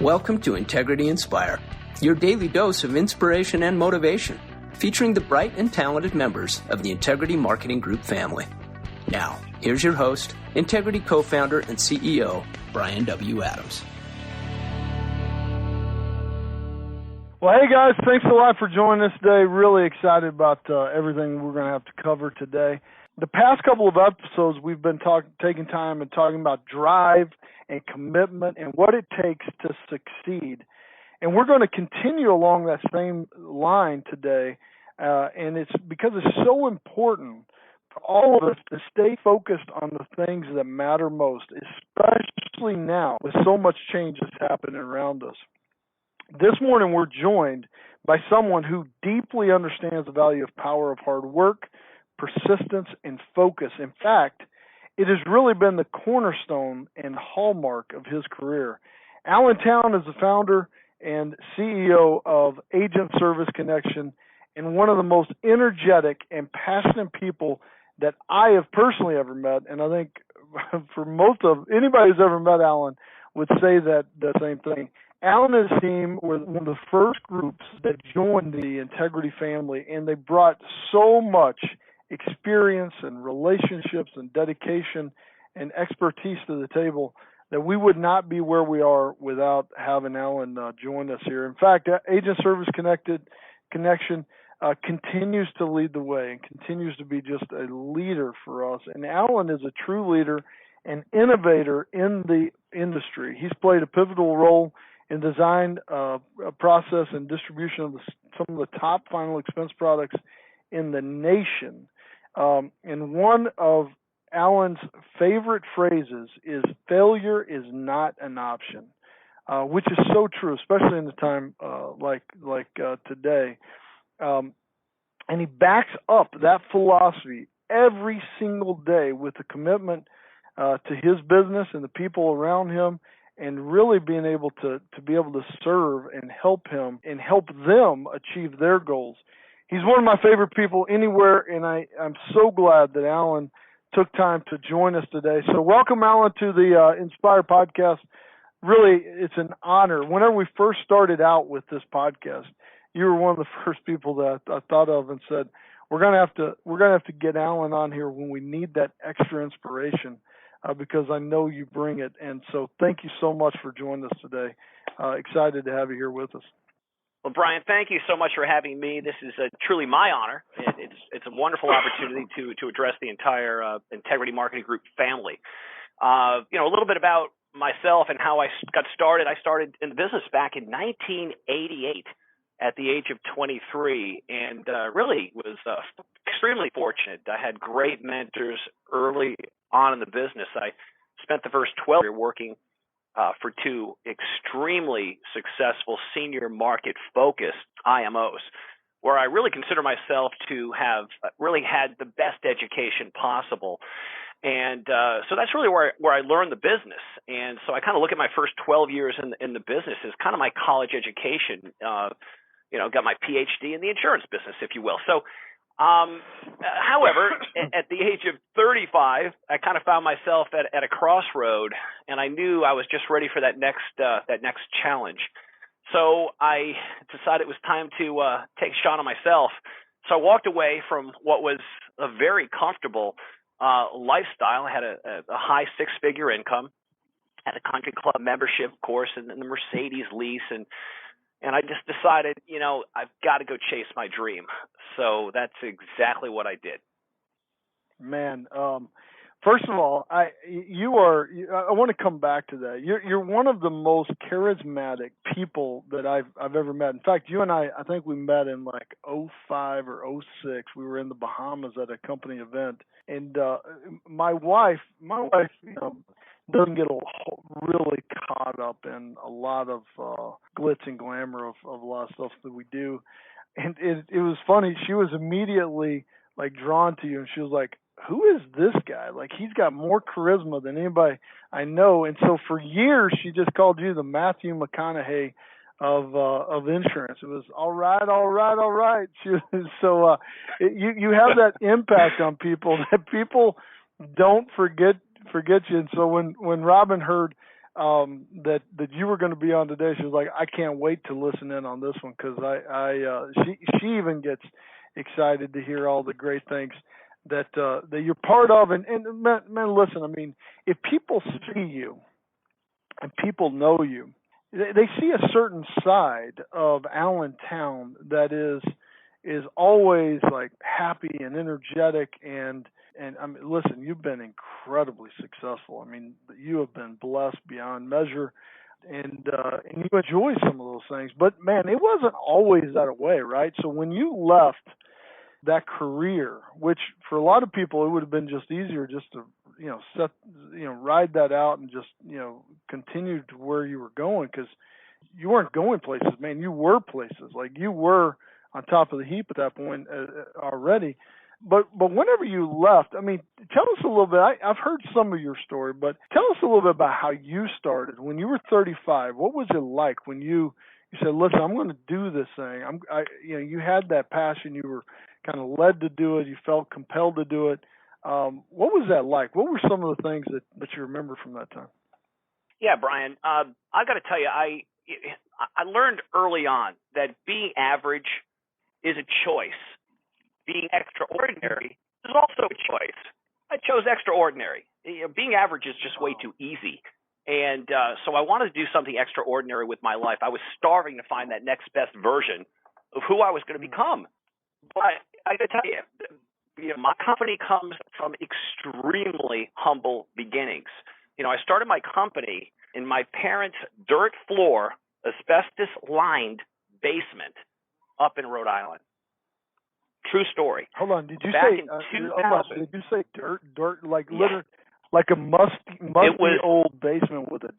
Welcome to Integrity Inspire, your daily dose of inspiration and motivation, featuring the bright and talented members of the Integrity Marketing Group family. Now, here's your host, Integrity co-founder and CEO, Bryan W. Adams. Well, hey guys, thanks a lot for joining us today. Really excited about everything we're going to have to cover today. The past couple of episodes, we've been taking time and talking about drive and commitment and what it takes to succeed. And we're going to continue along that same line today, and it's because it's so important for all of us to stay focused on the things that matter most, especially now with so much change that's happening around us. This morning, we're joined by someone who deeply understands the value of power of hard work, persistence, and focus. In fact, it has really been the cornerstone and hallmark of his career. Alan Town is the founder and CEO of Agent Service Connection and one of the most energetic and passionate people that I have personally ever met. And I think for most of anybody who's ever met Alan would say that the same thing. Alan and his team were one of the first groups that joined the Integrity family, and they brought so much experience and relationships and dedication and expertise to the table that we would not be where we are without having Alan join us here. In fact, Agent Service Connection continues to lead the way and continues to be just a leader for us. And Alan is a true leader and innovator in the industry. He's played a pivotal role in design, process, and distribution of some of the top final expense products in the nation. And one of Alan's favorite phrases is "failure is not an option," which is so true, especially in a time like today. And he backs up that philosophy every single day with a commitment to his business and the people around him, and really being able to be able to serve and help him and help them achieve their goals. He's one of my favorite people anywhere, and I'm so glad that Alan took time to join us today. So welcome, Alan, to the Inspire podcast. Really, it's an honor. Whenever we first started out with this podcast, you were one of the first people that I thought of and said, we're gonna have to get Alan on here when we need that extra inspiration. Because I know you bring it. And so thank you so much for joining us today. Excited to have you here with us. Well, Bryan, thank you so much for having me. This is truly my honor. It's a wonderful opportunity to address the entire Integrity Marketing Group family. A little bit about myself and how I got started. I started in the business back in 1988 at the age of 23, and really was extremely fortunate. I had great mentors early on in the business. I spent the first 12 years working for two extremely successful senior market focused IMOs, where I really consider myself to have really had the best education possible. And so that's really where I learned the business. And so I kind of look at my first 12 years in the business as kind of my college education. Got my PhD in the insurance business, if you will. So however, at the age of 35, I kind of found myself at a crossroad, and I knew I was just ready for that next challenge. So I decided it was time to take a shot on myself. So I walked away from what was a very comfortable lifestyle. I had a high six-figure income, had a country club membership, of course, and the Mercedes lease, and I just decided, I've got to go chase my dream. So that's exactly what I did. Man, first of all, I want to come back to that. You're one of the most charismatic people that I've ever met. In fact, you and I think we met in like 05 or 06. We were in the Bahamas at a company event, and my wife, doesn't get really caught up in a lot of glitz and glamour of a lot of stuff that we do. And it was funny. She was immediately like drawn to you, and she was like, who is this guy? Like, he's got more charisma than anybody I know. And so for years, she just called you the Matthew McConaughey of insurance. It was all right. She was, so you have that impact on people that people don't forget you. And so when Robin heard that you were going to be on today. She was like, I can't wait to listen in on this one because she even gets excited to hear all the great things that you're part of. And man, listen, I mean, if people see you and people know you, they see a certain side of Allentown that is always like happy and energetic and I mean, listen, you've been incredibly successful. I mean, you have been blessed beyond measure, and you enjoy some of those things. But man, it wasn't always that way, right? So when you left that career, which for a lot of people it would have been just easier just to ride that out and just continue to where you were going, because you weren't going places, man. You were places, like you were on top of the heap at that point already. But whenever you left, I mean, tell us a little bit. I've heard some of your story, but tell us a little bit about how you started. When you were 35, what was it like when you said, "Listen, I'm going to do this thing." You had that passion. You were kind of led to do it. You felt compelled to do it. What was that like? What were some of the things that you remember from that time? Yeah, Bryan, I got to tell you, I learned early on that being average is a choice. Being extraordinary is also a choice. I chose extraordinary. Being average is just way too easy. And so I wanted to do something extraordinary with my life. I was starving to find that next best version of who I was going to become. But I got to tell you, my company comes from extremely humble beginnings. I started my company in my parents' dirt floor, asbestos-lined basement up in Rhode Island. True story. Hold on. Did you Back say? in 2000, did you say dirt? Like like a musty old basement with a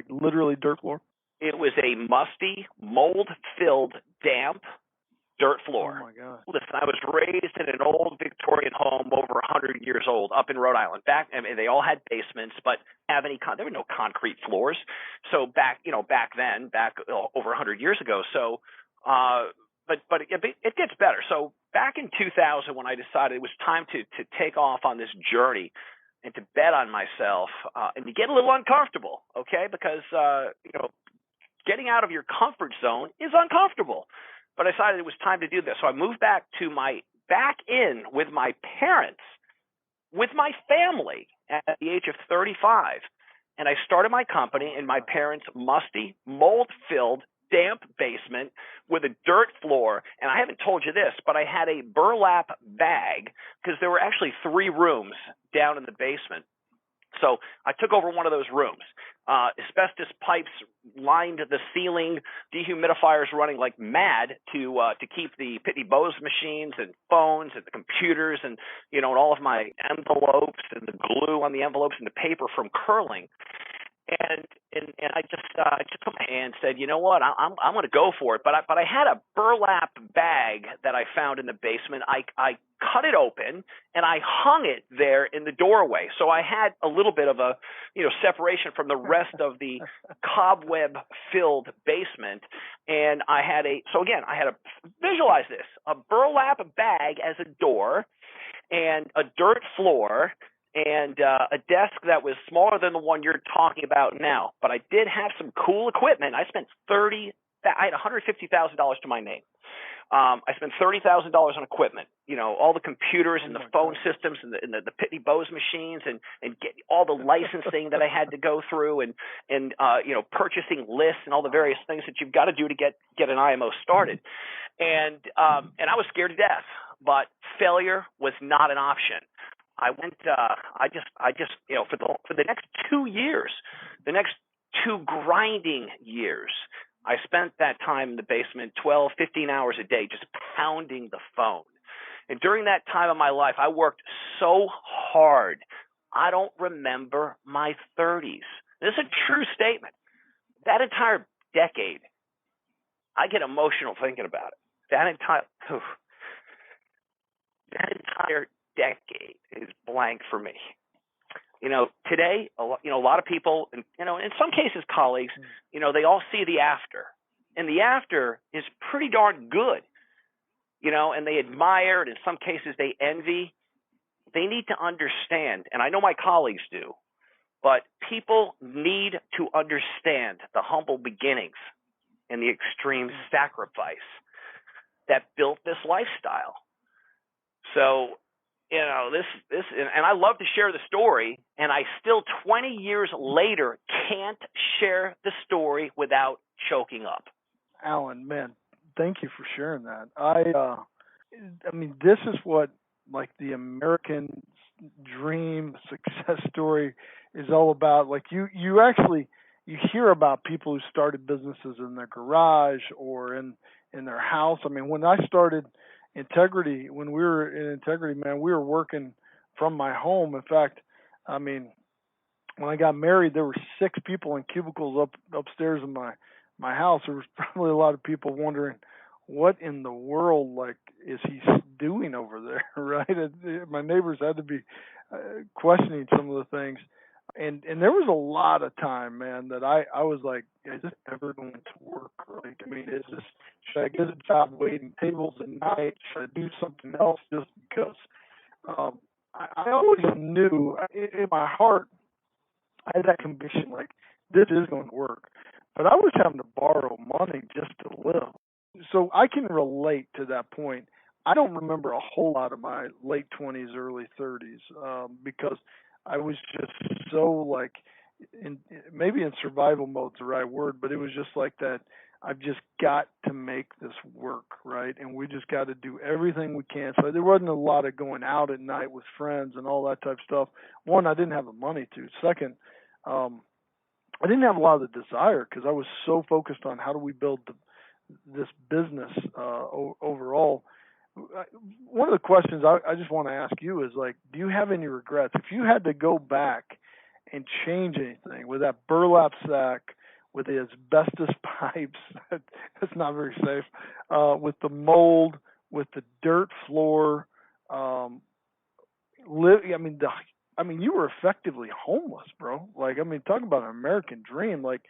literally dirt floor. It was a musty, mold-filled, damp dirt floor. Oh my God! Listen, I was raised in an old Victorian home over 100 years old up in Rhode Island. They all had basements, but there were no concrete floors. So back then, over 100 years ago. So, but it gets better. So back in 2000, when I decided it was time to take off on this journey and to bet on myself and to get a little uncomfortable, okay? Because getting out of your comfort zone is uncomfortable. But I decided it was time to do this. So I moved back in with my parents, with my family at the age of 35. And I started my company in my parents' musty, mold-filled, damp basement with a dirt floor. And I haven't told you this, but I had a burlap bag because there were actually 3 rooms down in the basement. So I took over one of those rooms. Asbestos pipes lined the ceiling, dehumidifiers running like mad to keep the Pitney Bowes machines and phones and the computers and and all of my envelopes and the glue on the envelopes and the paper from curling. And I just took my hand and said, you know what, I'm going to go for it. But I had a burlap bag that I found in the basement. I cut it open and I hung it there in the doorway. So I had a little bit of a separation from the rest of the cobweb-filled basement. And I had visualize this, a burlap bag as a door and a dirt floor and a desk that was smaller than the one you're talking about now. But I did have some cool equipment. I had $150,000 to my name. I spent $30,000 on equipment, all the computers and the phone systems and the Pitney Bowes machines and get all the licensing that I had to go through and purchasing lists and all the various things that you've got to do to get an IMO started. And I was scared to death, but failure was not an option. I went, for the next 2 years, the next 2 grinding years, I spent that time in the basement 12, 15 hours a day just pounding the phone. And during that time of my life, I worked so hard, I don't remember my 30s. This is a true statement. That entire decade, I get emotional thinking about it. That entire decade is blank for me. Today, a lot of people, and in some cases, colleagues, they all see the after, and the after is pretty darn good, and they admire, and in some cases they envy. They need to understand, and I know my colleagues do, But people need to understand the humble beginnings and the extreme sacrifice that built this lifestyle. So, and I love to share the story, and I still 20 years later can't share the story without choking up. Alan, man, thank you for sharing that. I mean, this is what like the American dream success story is all about. Like you hear about people who started businesses in their garage or in their house. I mean, when I started Integrity, when we were in Integrity, man, we were working from my home. In fact, I mean, when I got married, there were 6 people in cubicles upstairs in my house. There was probably a lot of people wondering, what in the world, like, is he doing over there, right? My neighbors had to be questioning some of the things. And there was a lot of time, man, that I was like, is this ever going to work? Like, I mean, should I get a job waiting tables at night? Should I do something else just because? I always knew in my heart, I had that conviction, like, this is going to work. But I was having to borrow money just to live. So I can relate to that point. I don't remember a whole lot of my late 20s, early 30s because I was just so like, maybe in survival mode is the right word, but it was just like that. I've just got to make this work, right? And we just got to do everything we can. So there wasn't a lot of going out at night with friends and all that type of stuff. One, I didn't have the money to. Second, I didn't have a lot of the desire because I was so focused on how do we build this business overall. One of the questions I just want to ask you is, like, do you have any regrets? If you had to go back and change anything with that burlap sack, with the asbestos pipes, that's not very safe, with the mold, with the dirt floor, you were effectively homeless, bro. Like, I mean, talk about an American dream. Like,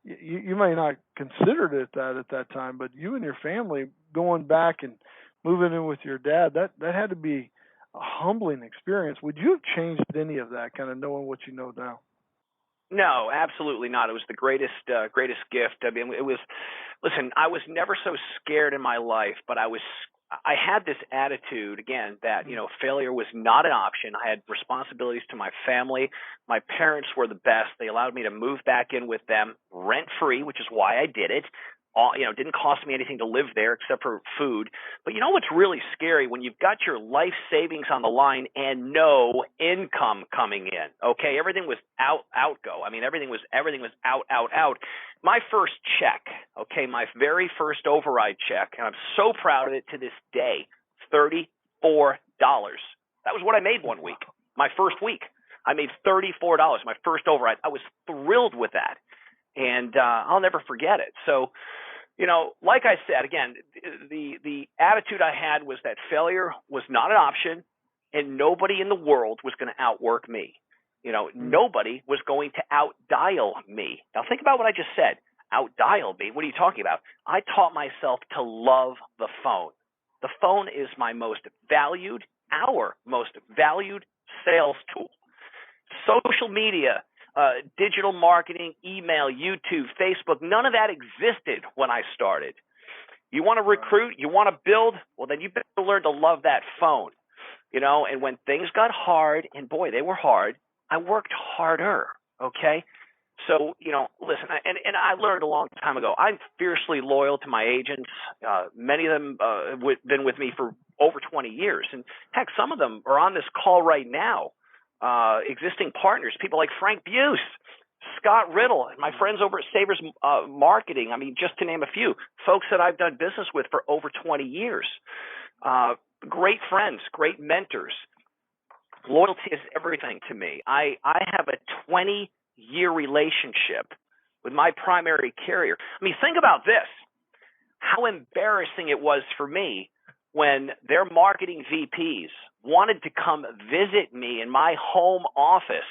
you may not consider it that at that time, but you and your family going back and moving in with your dad, that had to be a humbling experience. Would you have changed any of that, kind of knowing what you know now? No, absolutely not. It was the greatest gift. I mean, listen, I was never so scared in my life, but I had this attitude, again, that, failure was not an option. I had responsibilities to my family. My parents were the best. They allowed me to move back in with them rent-free, which is why I did it. Didn't cost me anything to live there except for food. But you know what's really scary? When you've got your life savings on the line and no income coming in, okay? Everything was outgo. I mean, everything was out. My first check, okay, my very first override check, and I'm so proud of it to this day, $34. That was what I made one week. My first week, I made $34, my first override. I was thrilled with that. And I'll never forget it. So, like I said, again, the attitude I had was that failure was not an option, and nobody in the world was going to outwork me. Nobody was going to outdial me. Now, think about what I just said. Outdial me? What are you talking about? I taught myself to love the phone. The phone is our most valued sales tool. Social media, digital marketing, email, YouTube, Facebook, none of that existed when I started. You want to recruit, you want to build, well, then you better learn to love that phone. And when things got hard, and boy, they were hard, I worked harder, okay? So, listen, and I learned a long time ago, I'm fiercely loyal to my agents. Many of them have been with me for over 20 years. And heck, some of them are on this call right now. Existing partners, people like Frank Buse, Scott Riddle, and my friends over at Savers Marketing. I mean, just to name a few, folks that I've done business with for over 20 years. Great friends, great mentors. Loyalty is everything to me. I have a 20-year relationship with my primary carrier. I mean, think about this. How embarrassing it was for me when their marketing VPs wanted to come visit me in my home office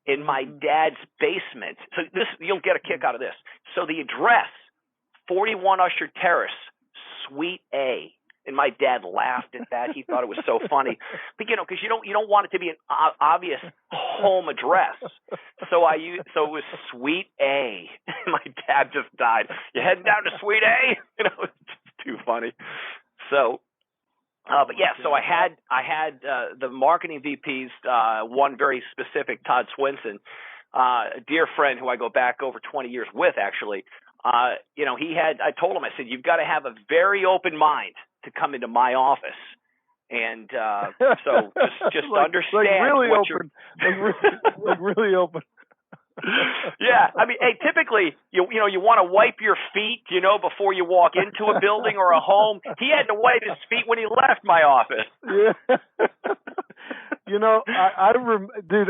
in my dad's basement. So you'll get a kick out of this. So the address, 41 Usher Terrace, Suite A. And my dad laughed at that. He thought it was so funny. But, because you don't want it to be an obvious home address. So it was Suite A. My dad just died. You heading down to Suite A? It's just too funny. So, but yeah, so I had the marketing VPs, one very specific, Todd Swinson, a dear friend who I go back over 20 years with, actually. I told him, I said, you've got to have a very open mind to come into my office. And so just understand really what open. Really open. Yeah, I mean, hey, typically you want to wipe your feet, before you walk into a building or a home. He had to wipe his feet when he left my office. Yeah.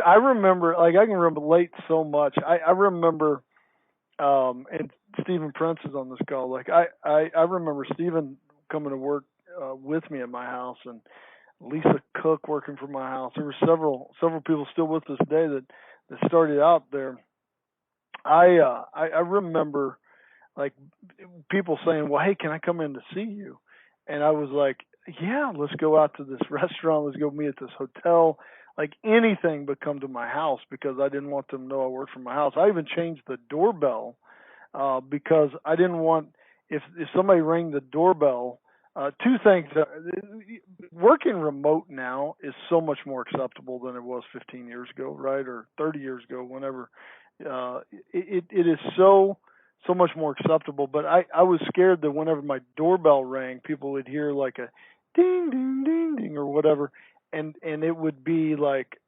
I remember, like, I can relate so much. I remember, and Stephen Prince is on this call. Like, I remember Stephen coming to work with me at my house, and Lisa Cook working from my house. There were several people still with us today that started out there. I remember, like, people saying, well, hey, can I come in to see you? And I was like, yeah, let's go out to this restaurant. Let's go meet at this hotel. Like, anything but come to my house, because I didn't want them to know I worked from my house. I even changed the doorbell because I didn't want, if somebody rang the doorbell, two things. Working remote now is so much more acceptable than it was 15 years ago, right? Or 30 years ago, whenever. It is so much more acceptable. But I was scared that whenever my doorbell rang, people would hear like a ding, ding, ding, ding, or whatever. And it would be like,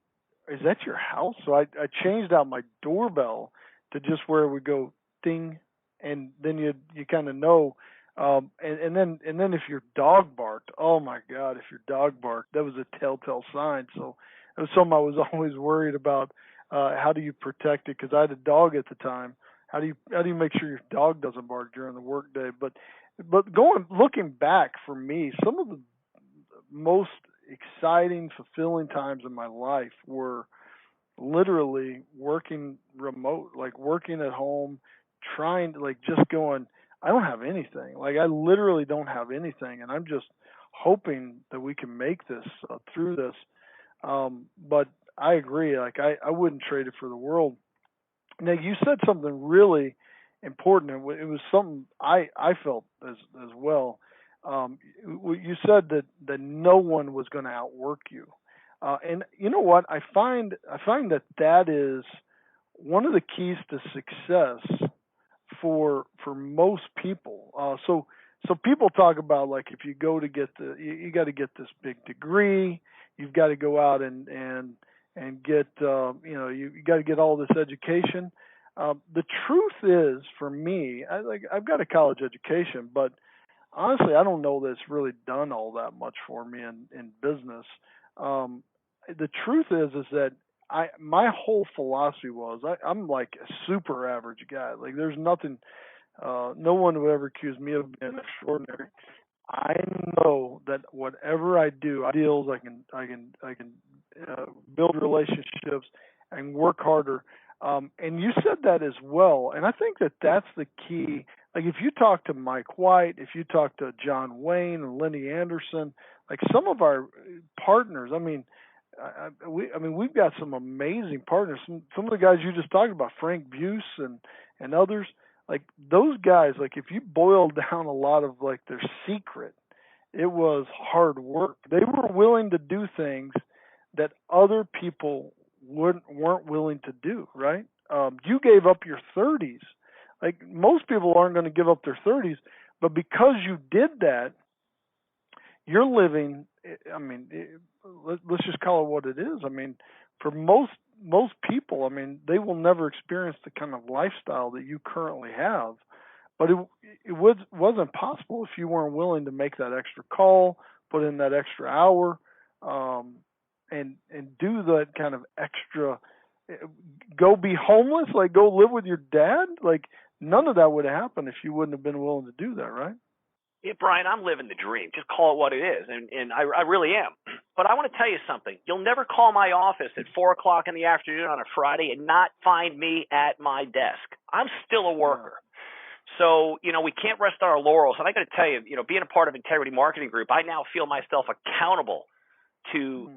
is that your house? So I changed out my doorbell to just where it would go ding, and then you kind of know. And then if your dog barked, oh my God, if your dog barked, that was a telltale sign. So it was something I was always worried about. How do you protect it? Because I had a dog at the time. How do you make sure your dog doesn't bark during the workday? But looking back, for me, some of the most exciting, fulfilling times in my life were literally working remote, like working at home, trying to, like, just going, I don't have anything. Like, I literally don't have anything, and I'm just hoping that we can make this through this. But I agree. Like, I wouldn't trade it for the world. Now, you said something really important, and it was something I felt as well. You said that no one was going to outwork you, and you know what? I find that is one of the keys to success for most people. So people talk about, like, if you go to get you got to get this big degree, you've got to go out and get you got to get all this education. The truth is, for me, I've got a college education, but honestly, I don't know that it's really done all that much for me in business. The truth is that my whole philosophy was I'm like a super average guy. Like, there's nothing, no one would ever accuse me of being extraordinary. I know that whatever I do, deals, I can build relationships and work harder. And you said that as well, and I think that that's the key. Like, if you talk to Mike White, if you talk to John Wayne and Lenny Anderson, like some of our partners, we've got some amazing partners. Some of the guys you just talked about, Frank Buse and others, like those guys, like if you boil down a lot of like their secret, it was hard work. They were willing to do things that other people weren't willing to do, right? You gave up your 30s. Like, most people aren't going to give up their 30s, but because you did that, you're living, let's just call it what it is. I mean, for most people, they will never experience the kind of lifestyle that you currently have. But it wasn't possible if you weren't willing to make that extra call, put in that extra hour, and do that kind of extra, go be homeless, like go live with your dad. Like, none of that would have happened if you wouldn't have been willing to do that, right? Yeah, Bryan, I'm living the dream. Just call it what it is, and I really am. But I want to tell you something. You'll never call my office at 4 o'clock in the afternoon on a Friday and not find me at my desk. I'm still a worker. So, we can't rest on our laurels. And I got to tell you, being a part of Integrity Marketing Group, I now feel myself accountable to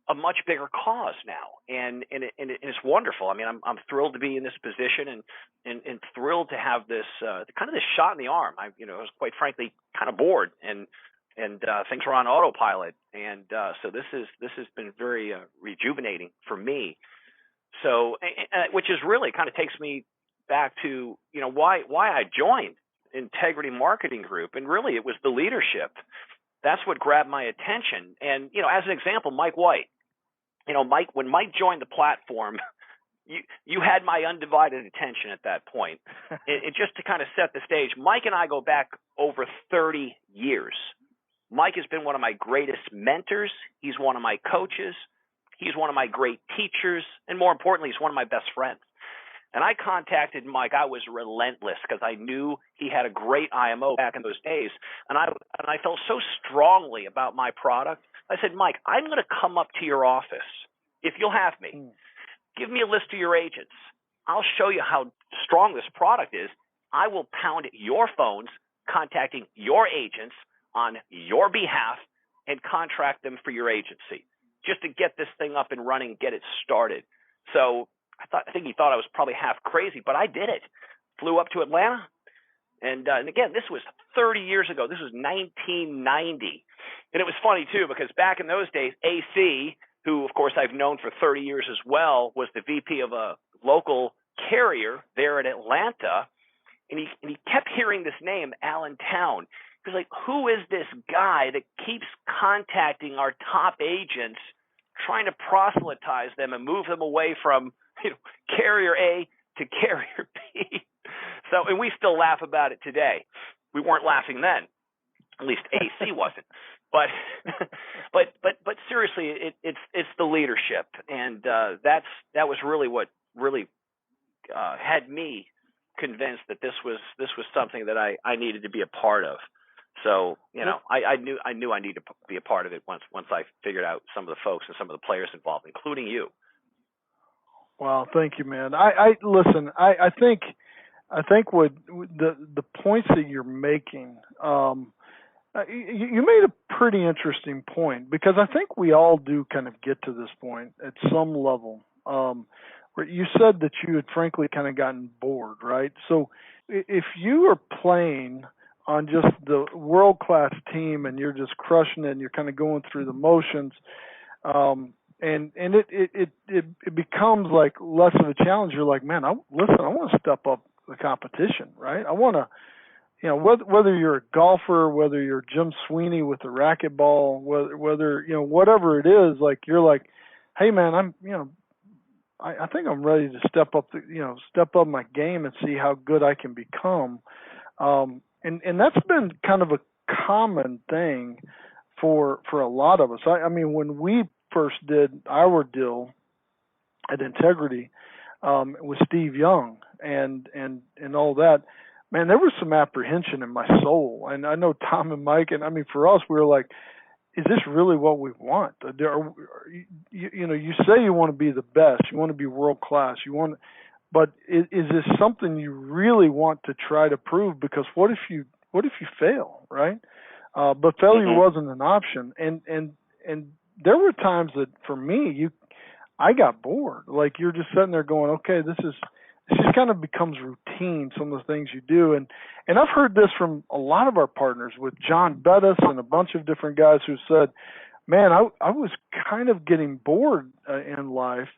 a much bigger cause now. And it's wonderful. I mean, I'm thrilled to be in this position and thrilled to have this kind of this shot in the arm. I was quite frankly kind of bored and things were on autopilot. And so this has been very rejuvenating for me. So, which is really kind of takes me back to, why I joined Integrity Marketing Group. And really it was the leadership. That's what grabbed my attention. And, as an example, Mike White, Mike, when Mike joined the platform, you had my undivided attention at that point. And just to kind of set the stage, Mike and I go back over 30 years. Mike has been one of my greatest mentors. He's one of my coaches. He's one of my great teachers. And more importantly, he's one of my best friends. And I contacted Mike. I was relentless because I knew he had a great IMO back in those days. And I felt so strongly about my product. I said, Mike, I'm going to come up to your office, if you'll have me. Give me a list of your agents. I'll show you how strong this product is. I will pound your phones, contacting your agents on your behalf and contract them for your agency just to get this thing up and running, get it started. So I think he thought I was probably half crazy, but I did it. Flew up to Atlanta. And again, this was 30 years ago. This was 1990. And it was funny, too, because back in those days, AC, who, of course, I've known for 30 years as well, was the VP of a local carrier there in Atlanta. And he kept hearing this name, Allentown. He was like, who is this guy that keeps contacting our top agents, trying to proselytize them and move them away from carrier A to carrier B? So, and we still laugh about it today. We weren't laughing then. At least AC wasn't. But seriously, it's the leadership, and that was really what really had me convinced that this was something that I needed to be a part of. So I knew I needed to be a part of it once I figured out some of the folks and some of the players involved, including you. Wow, thank you, man. I listen. I think what the points that you're making. You made a pretty interesting point, because I think we all do kind of get to this point at some level, where you said that you had frankly kind of gotten bored, right? So if you are playing on just the world-class team and you're just crushing it and you're kind of going through the motions, and it becomes like less of a challenge. You're like, man, I want to step up the competition, right? I want to, whether you're a golfer, whether you're Jim Sweeney with the racquetball, whether whatever it is, like you're like, hey man, I think I'm ready to step up my game and see how good I can become. And that's been kind of a common thing for a lot of us. I mean, when we first did our deal at Integrity with Steve Young and all that, man, there was some apprehension in my soul. And I know Tom and Mike, and I mean, for us, we were like, is this really what we want? You say you want to be the best, you want to be world class, but is this something you really want to try to prove? Because what if you fail, right? But failure wasn't an option, and there were times that for me, I got bored. Like you're just sitting there going, okay, this just kind of becomes routine, some of the things you do. And I've heard this from a lot of our partners with John Bettis and a bunch of different guys who said, man, I was kind of getting bored in life.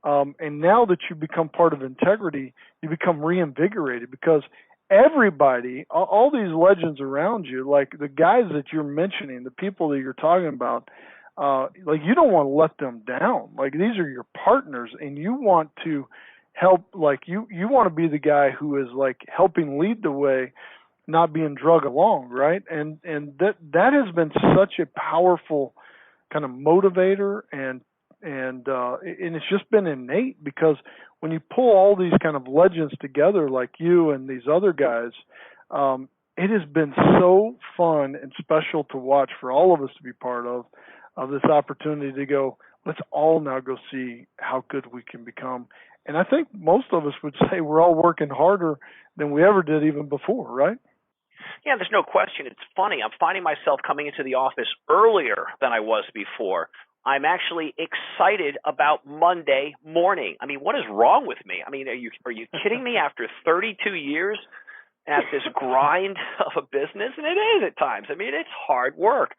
And now that you become part of Integrity, you become reinvigorated, because everybody, all these legends around you, like the guys that you're mentioning, the people that you're talking about, like you don't want to let them down. Like these are your partners, and you want to help. Like you want to be the guy who is like helping lead the way, not being drug along, right? And that has been such a powerful kind of motivator, and it's just been innate, because when you pull all these kind of legends together like you and these other guys, it has been so fun and special to watch for all of us to be part of this opportunity to go, let's all now go see how good we can become. And I think most of us would say we're all working harder than we ever did even before, right? Yeah, there's no question. It's funny. I'm finding myself coming into the office earlier than I was before. I'm actually excited about Monday morning. I mean, what is wrong with me? I mean, are you kidding me? After 32 years at this grind of a business, and it is at times. I mean, it's hard work,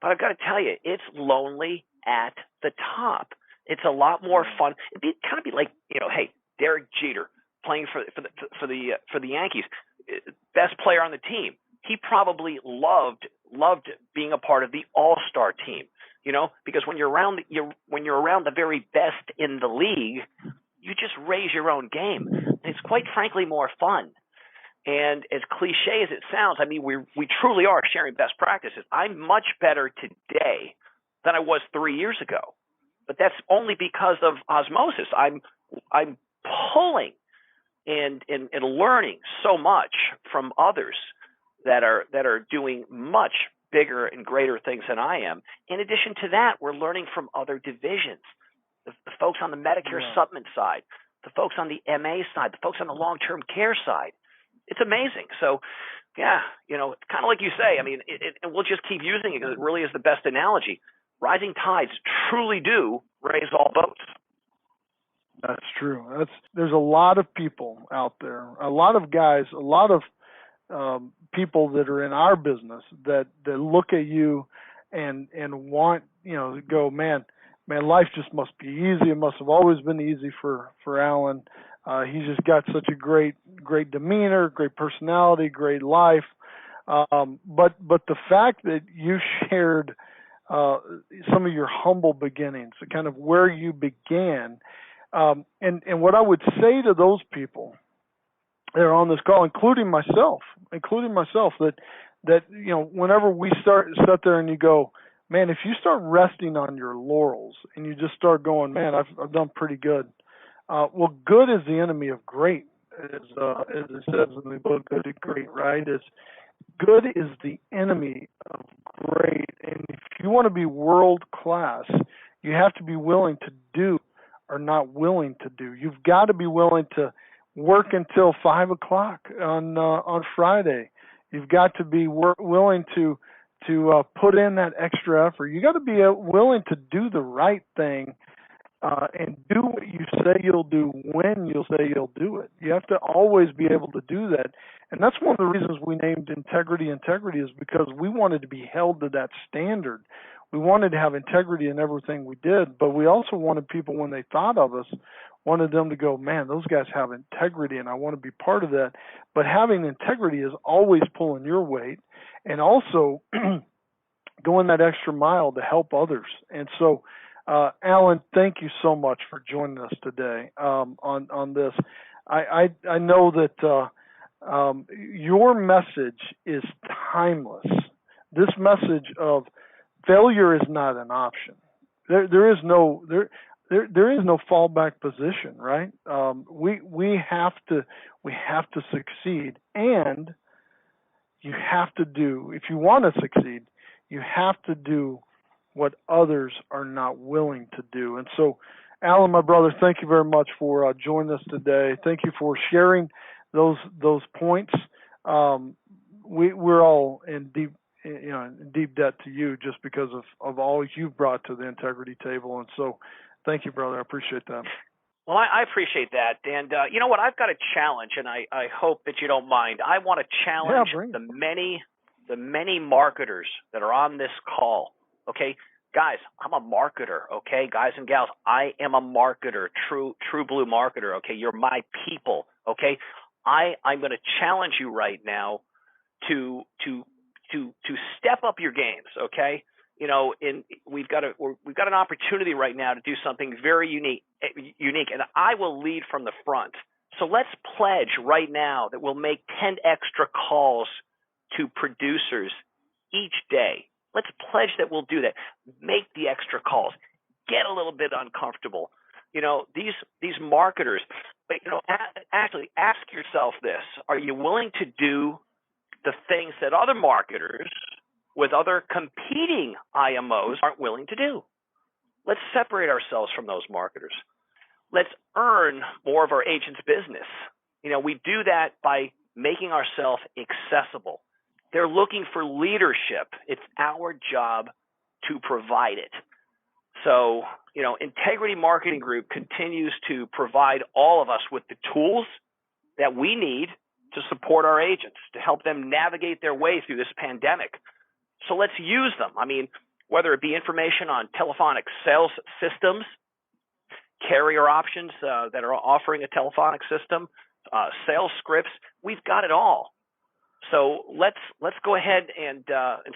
but I've got to tell you, it's lonely at the top. It's a lot more fun. It'd kind of be like, hey, Derek Jeter playing for the Yankees, best player on the team. He probably loved being a part of the All-Star team, because when you're around the very best in the league, you just raise your own game. It's quite frankly more fun. And as cliche as it sounds, I mean, we truly are sharing best practices. I'm much better today than I was 3 years ago, but that's only because of osmosis. I'm pulling and learning so much from others that are doing much bigger and greater things than I am. In addition to that, we're learning from other divisions, the folks on the Medicare supplement side, the folks on the MA side, the folks on the long-term care side. It's amazing. So, yeah, it's kind of like you say. I mean, and we'll just keep using it because it really is the best analogy. Rising tides truly do raise all boats. That's true. There's a lot of people out there, a lot of guys, a lot of people that are in our business that look at you and want, to go, man, life just must be easy. It must have always been easy for Alan. He's just got such a great demeanor, great personality, great life. But the fact that you shared some of your humble beginnings, kind of where you began, and what I would say to those people that are on this call, including myself, that whenever we sit there and you go, man, if you start resting on your laurels and you just start going, man, I've done pretty good. Well, good is the enemy of great, as it says in the book, Good to Great, right? Good is the enemy of great. And if you want to be world class, you have to be willing to do or not willing to do. You've got to be willing to work until 5 o'clock on Friday. You've got to be willing to put in that extra effort. You got to be willing to do the right thing. And do what you say you'll do when you'll say you'll do it. You have to always be able to do that. And that's one of the reasons we named integrity is because we wanted to be held to that standard. We wanted to have integrity in everything we did, but we also wanted people, when they thought of us, wanted them to go, man, those guys have integrity and I want to be part of that. But having integrity is always pulling your weight and also going that extra mile to help others. And so, Alan, thank you so much for joining us today on this. I know that your message is timeless. This message of failure is not an option. There is no fallback position, right? We have to succeed, and you have to do, if you want to succeed, you have to do what others are not willing to do. And so, Alan, my brother, thank you very much for joining us today. Thank you for sharing those points. We're all in deep debt to you just because of all you've brought to the integrity table. And so, thank you, brother. I appreciate that. Well, I appreciate that. And you know what? I've got a challenge, and I hope that you don't mind. I want to challenge the many marketers that are on this call. Okay, guys, I'm a marketer. Okay, guys and gals, I am a marketer, true blue marketer. Okay, you're my people. Okay, I'm going to challenge you right now to step up your games. Okay, we've got an opportunity right now to do something very unique, and I will lead from the front. So let's pledge right now that we'll make 10 extra calls to producers each day. Let's pledge that we'll do that. Make the extra calls. Get a little bit uncomfortable. These marketers, but actually ask yourself this: are you willing to do the things that other marketers with other competing IMOs aren't willing to do? Let's separate ourselves from those marketers. Let's earn more of our agents' business. We do that by making ourselves accessible. They're looking for leadership. It's our job to provide it. So, Integrity Marketing Group continues to provide all of us with the tools that we need to support our agents, to help them navigate their way through this pandemic. So let's use them. I mean, whether it be information on telephonic sales systems, carrier options that are offering a telephonic system, sales scripts, we've got it all. So let's go ahead and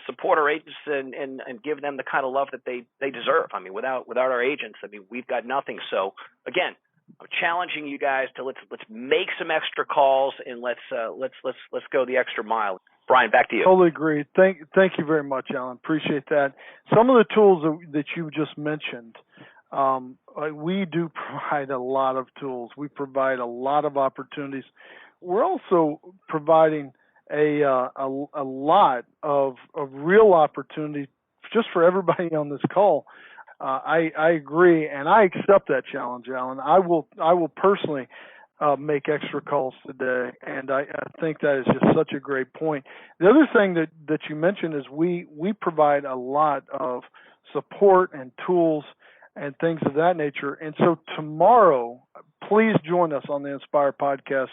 support our agents and give them the kind of love that they deserve. I mean, without our agents, I mean, we've got nothing. So again, I'm challenging you guys to let's make some extra calls and let's go the extra mile. Bryan, back to you. Totally agree. Thank you very much, Alan. Appreciate that. Some of the tools that you just mentioned, we do provide a lot of tools. We provide a lot of opportunities. We're also providing a lot of real opportunity just for everybody on this call. I agree, and I accept that challenge, Alan. I will personally make extra calls today, and I think that is just such a great point. The other thing that you mentioned is we provide a lot of support and tools and things of that nature. And so tomorrow, please join us on the Inspire podcast,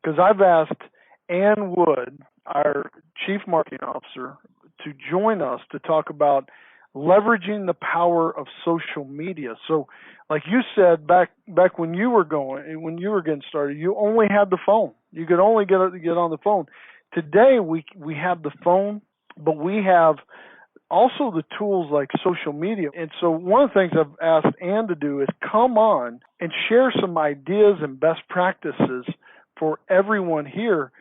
because I've asked Ann Wood, our Chief Marketing Officer, to join us to talk about leveraging the power of social media. So, like you said, back when you were getting started, you only had the phone. You could only get on the phone. Today, we have the phone, but we have also the tools like social media. And so one of the things I've asked Ann to do is come on and share some ideas and best practices for everyone here,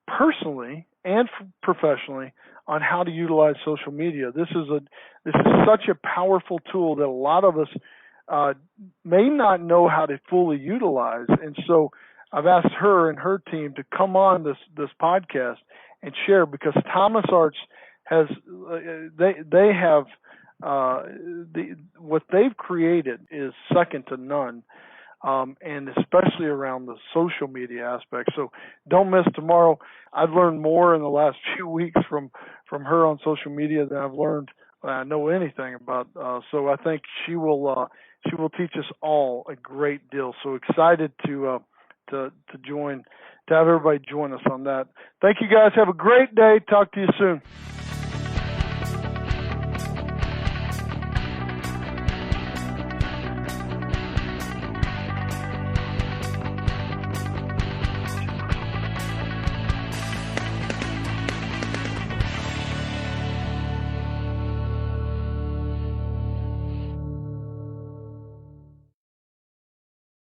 personally and professionally, on how to utilize social media. This is such a powerful tool that a lot of us may not know how to fully utilize. And so I've asked her and her team to come on this podcast and share, because Thomas Arts has they have what they've created is second to none. And especially around the social media aspect. So don't miss tomorrow. I've learned more in the last few weeks from her on social media than I've learned I know anything about. So I think she will teach us all a great deal. So excited to have everybody join us on that. Thank you guys. Have a great day. Talk to you soon.